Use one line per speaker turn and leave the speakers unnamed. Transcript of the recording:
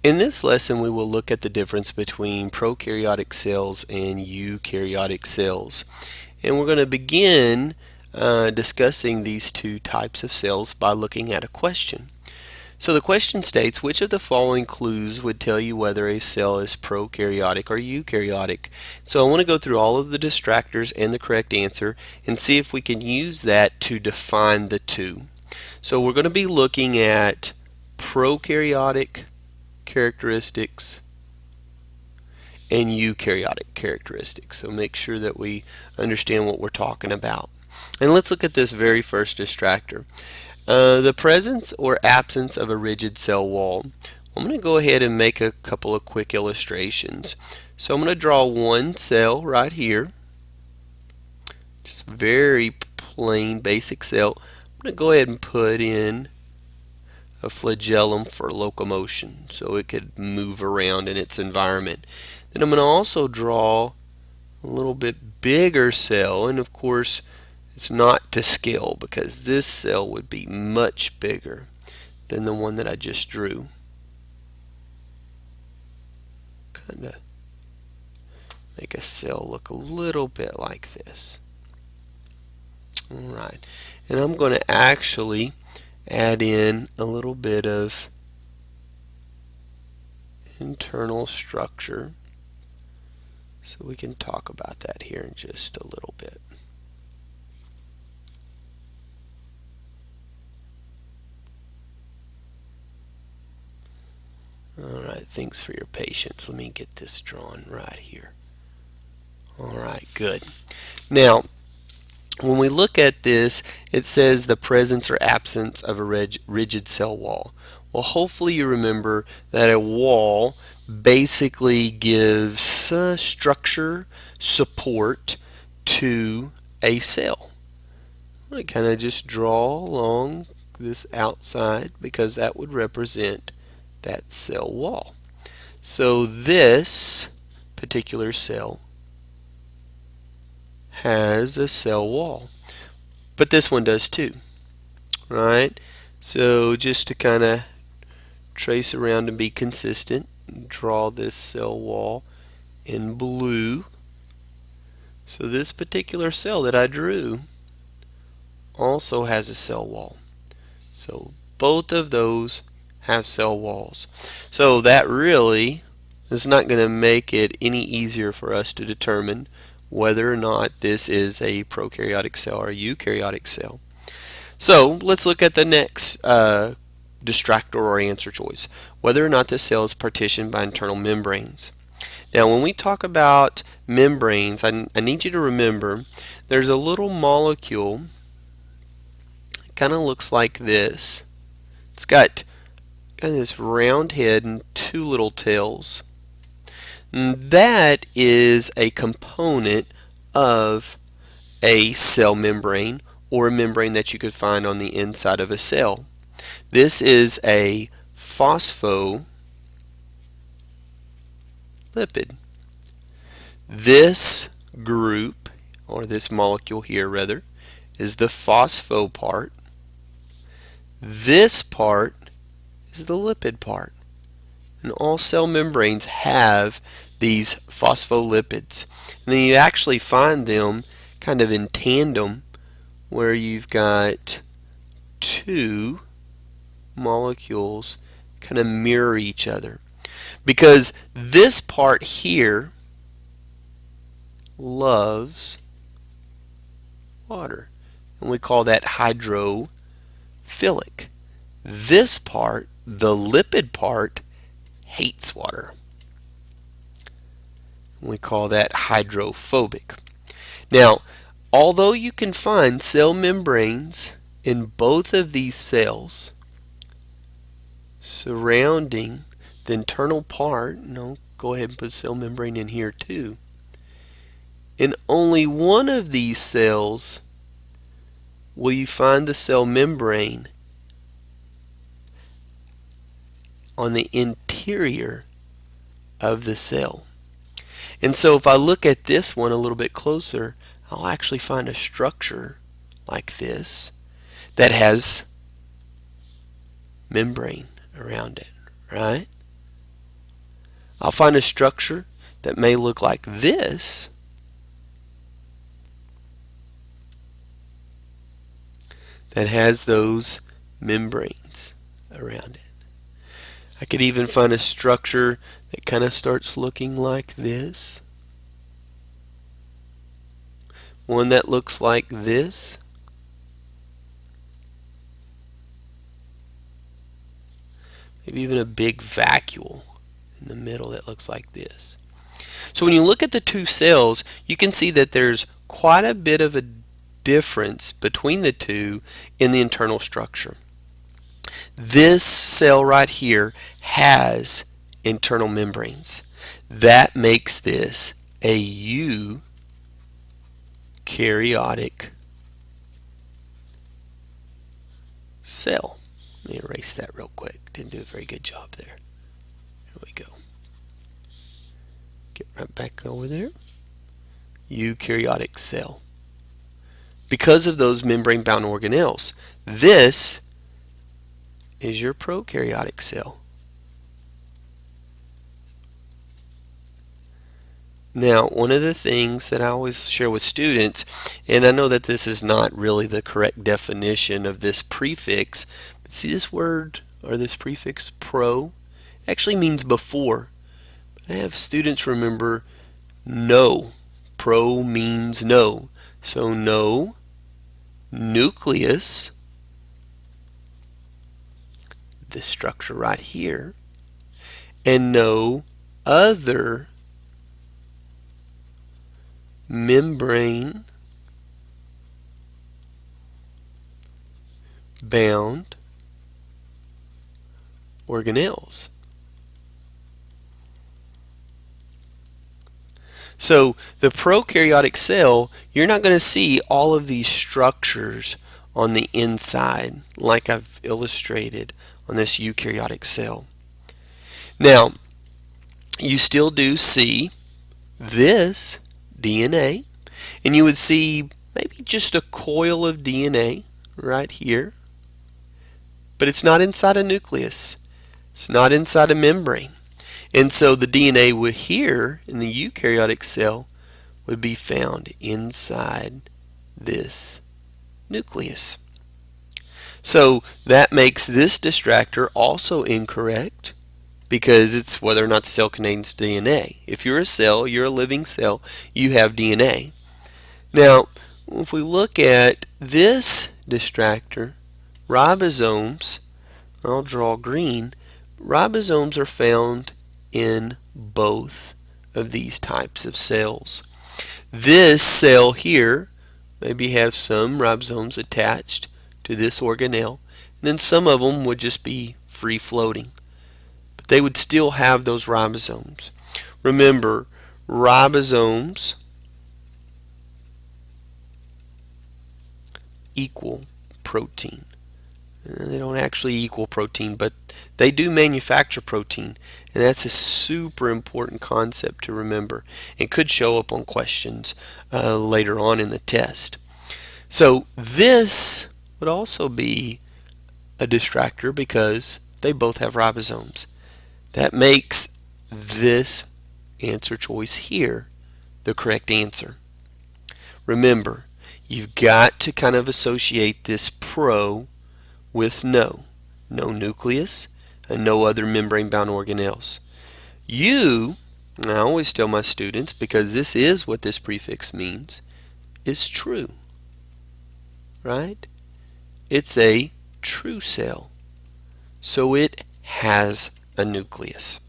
In this lesson, we will look at the difference between prokaryotic cells and eukaryotic cells. And we're going to begin discussing these two types of cells by looking at a question. So the question states, which of the following clues would tell you whether a cell is prokaryotic or eukaryotic? So I want to go through all of the distractors and the correct answer and see if we can use that to define the two. So we're going to be looking at prokaryotic characteristics and eukaryotic characteristics. So make sure that we understand what we're talking about. And let's look at this very first distractor. The presence or absence of a rigid cell wall. I'm going to go ahead and make a couple of quick illustrations. So I'm going to draw one cell right here. Just a very plain basic cell. I'm going to go ahead and put in a flagellum for locomotion so it could move around in its environment. Then I'm going to also draw a little bit bigger cell, and of course it's not to scale because this cell would be much bigger than the one that I just drew. Kind of make a cell look a little bit like this. Alright, and I'm going to actually add in a little bit of internal structure, so we can talk about that here in just a little bit. Alright, thanks for your patience. Let me get this drawn right here. Alright, good. Now, when we look at this, it says the presence or absence of a rigid cell wall. Well, hopefully you remember that a wall basically gives structure, support to a cell. I'm going to kind of just draw along this outside because that would represent that cell wall. So this particular cell has a cell wall, but this one does too, right? So just to kind of trace around and be consistent, draw this cell wall in blue. So this particular cell that I drew also has a cell wall. So both of those have cell walls. So that really is not going to make it any easier for us to determine whether or not this is a prokaryotic cell or a eukaryotic cell. So let's look at the next distractor or answer choice, whether or not the cell is partitioned by internal membranes. Now when we talk about membranes, I need you to remember there's a little molecule. It kind of looks like this. It's got this round head and two little tails. And that is a component of a cell membrane or a membrane that you could find on the inside of a cell. This is a phospholipid. This group, or this molecule here rather, is the phospho part. This part is the lipid part. And all cell membranes have these phospholipids. And then you actually find them kind of in tandem where you've got two molecules kind of mirror each other. Because this part here loves water. And we call that hydrophilic. This part, the lipid part, hates water. We call that hydrophobic. Now, although you can find cell membranes in both of these cells surrounding the internal part, go ahead and put cell membrane in here too. In only one of these cells will you find the cell membrane on the interior of the cell. And so if I look at this one a little bit closer, I'll actually find a structure like this that has membrane around it, right? I'll find a structure that may look like this, that has those membranes around it. I could even find a structure that kind of starts looking like this. One that looks like this. Maybe even a big vacuole in the middle that looks like this. So when you look at the two cells, you can see that there's quite a bit of a difference between the two in the internal structure. This cell right here has internal membranes. That makes this a eukaryotic cell. Let me erase that real quick. Didn't do a very good job there. Here we go. Get right back over there. Eukaryotic cell. Because of those membrane-bound organelles, this is your prokaryotic cell. Now, one of the things that I always share with students, and I know that this is not really the correct definition of this prefix, but see this word or this prefix pro actually means before. But I have students remember no. Pro means no. So no nucleus, this structure right here, and no other membrane bound organelles. So the prokaryotic cell, you're not going to see all of these structures on the inside like I've illustrated on this eukaryotic cell. Now, you still do see this DNA, and you would see maybe just a coil of DNA right here, but it's not inside a nucleus. It's not inside a membrane. And so the DNA would here in the eukaryotic cell would be found inside this nucleus. So that makes this distractor also incorrect because it's whether or not the cell contains DNA. If you're a cell, you're a living cell, you have DNA. Now, if we look at this distractor, ribosomes, I'll draw green, ribosomes are found in both of these types of cells. This cell here maybe have some ribosomes attached to this organelle, and then some of them would just be free floating. But they would still have those ribosomes. Remember, ribosomes equal protein. They don't actually equal protein, but they do manufacture protein, and that's a super important concept to remember and could show up on questions later on in the test. So this would also be a distractor because they both have ribosomes. That makes this answer choice here the correct answer. Remember, you've got to kind of associate this pro with no nucleus and no other membrane-bound organelles. And I always tell my students, because this is what this prefix means, is true, right? It's a true cell, so it has a nucleus.